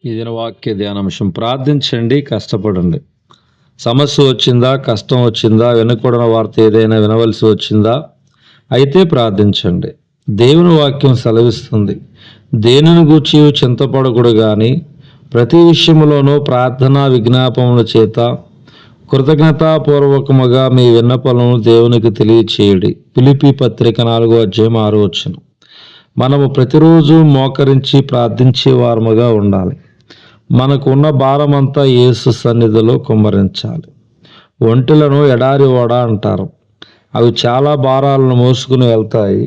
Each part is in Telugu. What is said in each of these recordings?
ఈ దిన వాక్య ధ్యానాంశం. ప్రార్థించండి, కష్టపడండి. సమస్య వచ్చిందా, కష్టం వచ్చిందా, వినకూడని వార్త ఏదైనా వినవలసి వచ్చిందా, అయితే ప్రార్థించండి. దేవుని వాక్యం సెలవిస్తుంది, దేనిని గూర్చి చింతపడకూడదు కానీ ప్రతి విషయంలోనూ ప్రార్థన విజ్ఞాపముల చేత కృతజ్ఞతాపూర్వకముగా మీ విన్నపములను దేవునికి తెలియచేయుడి. ఫిలిప్పీ పత్రిక 4:6. మనము ప్రతిరోజు మోకరించి ప్రార్థించే వారముగా ఉండాలి. మనకున్న భారమంతా యేసు సన్నిధిలో కుమ్మరించాలి. ఒంటెలను ఎడారి ఓడ అంటారు. అవి చాలా భారాలను మోసుకుని వెళ్తాయి.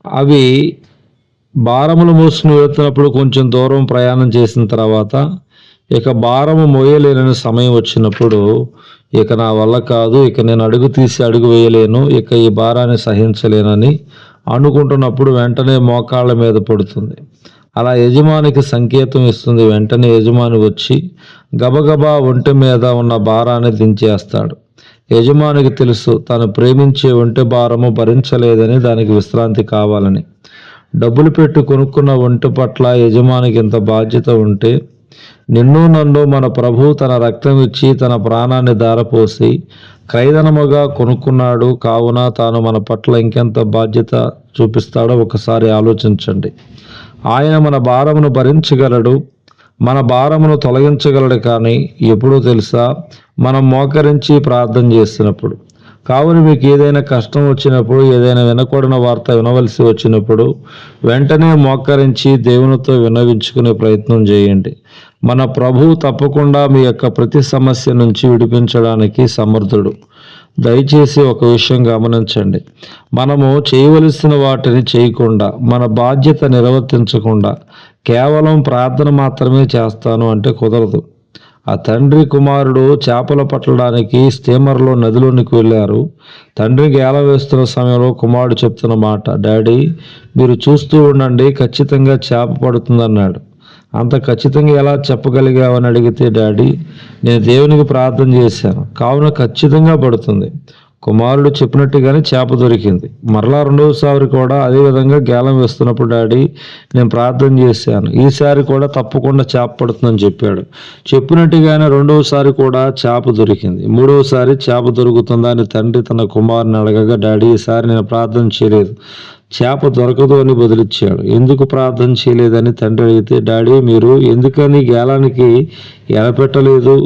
అవి భారములు మోసుకుని వెళ్తున్నప్పుడు కొంచెం దూరం ప్రయాణం చేసిన తర్వాత ఇక భారము మోయలేని సమయం వచ్చినప్పుడు ఇక నా వల్ల కాదు, ఇక నేను అడుగు తీసి అడుగు వేయలేను, ఇక ఈ భారాన్ని సహించలేనని అనుకుంటున్నప్పుడు వెంటనే మోకాళ్ళ మీద పడుతుంది. అలా యజమానికి సంకేతం ఇస్తుంది. వెంటనే యజమాని వచ్చి గబగబా ఒంటె మీద ఉన్న భారాన్ని దించేస్తాడు. యజమానికి తెలుసు, తను ప్రేమించే ఒంటె భారము భరించలేదని, దానికి విశ్రాంతి కావాలని. డబ్బులు పెట్టి కొనుక్కున్న ఒంటె పట్ల యజమానికి ఇంత బాధ్యత ఉంటే, నిన్ను నన్ను మన ప్రభువు తన రక్తం ఇచ్చి తన ప్రాణాన్ని ధారపోసి క్రైదనముగా కొనుక్కున్నాడు. కావున తాను మన పట్ల ఇంకెంత బాధ్యత చూపిస్తాడో ఒకసారి ఆలోచించండి. ఆయన మన భారమును భరించగలడు, మన భారమును తొలగించగలడు. కానీ ఎప్పుడూ తెలుసా, మనం మోకరించి ప్రార్థన చేస్తున్నప్పుడు. కావున మీకు ఏదైనా కష్టం వచ్చినప్పుడు, ఏదైనా వినకూడని వార్త వినవలసి వచ్చినప్పుడు వెంటనే మోకరించి దేవునితో విన్నవించుకునే ప్రయత్నం చేయండి. మన ప్రభువు తప్పకుండా మీ యొక్క ప్రతి సమస్య నుంచి విడిపించడానికి సమర్థుడు. దయచేసి ఒక విషయం గమనించండి. మనము చేయవలసిన వాటిని చేయకుండా, మన బాధ్యత నిర్వర్తించకుండా కేవలం ప్రార్థన మాత్రమే చేస్తాను అంటే కుదరదు. ఆ తండ్రి కుమారుడు చేపలు పట్టడానికి స్టీమర్లో నదిలోనికి వెళ్ళారు. తండ్రికి ఏల వేస్తున్న సమయంలో కుమారుడు చెప్తున్న మాట, డాడీ మీరు చూస్తూ ఉండండి, ఖచ్చితంగా చేప పడుతుందన్నాడు. అంత ఖచ్చితంగా ఎలా చెప్పగలిగావని అడిగితే, డాడీ నేను దేవునికి ప్రార్థన చేశాను, కావున ఖచ్చితంగా పడుతుంది. కుమారుడు చెప్పినట్టుగానే చేప దొరికింది. మరలా రెండవసారి కూడా అదేవిధంగా గేలం వేస్తున్నప్పుడు, డాడీ నేను ప్రార్థన చేశాను, ఈసారి కూడా తప్పకుండా చేప పడుతుందని చెప్పాడు. చెప్పినట్టుగానే రెండవసారి కూడా చేప దొరికింది. మూడవసారి చేప దొరుకుతుందా అని తండ్రి తన కుమారుని అడగగా, డాడీ ఈసారి నేను ప్రార్థన చేయలేదు, చేప దొరకదు అని బదులిచ్చాడు. ఎందుకు ప్రార్థన చేయలేదని తండ్రి అడిగితే, డాడీ మీరు ఎందుకని గేలానికి ఎలపెట్టలేదు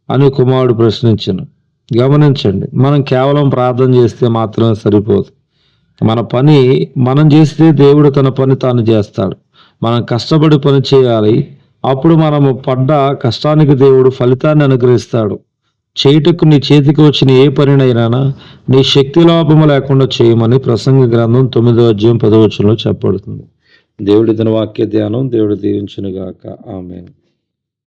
అని కుమారుడు ప్రశ్నించాను. గమనించండి, మనం కేవలం ప్రార్థన చేస్తే మాత్రమే సరిపోదు. మన పని మనం చేస్తే దేవుడు తన పని తాను చేస్తాడు. మనం కష్టపడి పని చేయాలి. అప్పుడు మనము పడ్డ కష్టానికి దేవుడు ఫలితాన్ని అనుగ్రహిస్తాడు. చేయుటకు నీ చేతికి వచ్చిన ఏ పనినైనా నీ శక్తి లోపము లేకుండా చేయమని ప్రసంగి గ్రంథం 9:10 చెప్పబడుతుంది. దేవుడి దిన వాక్య ధ్యానం దేవుడు దీవించునుగాక. ఆమేన్.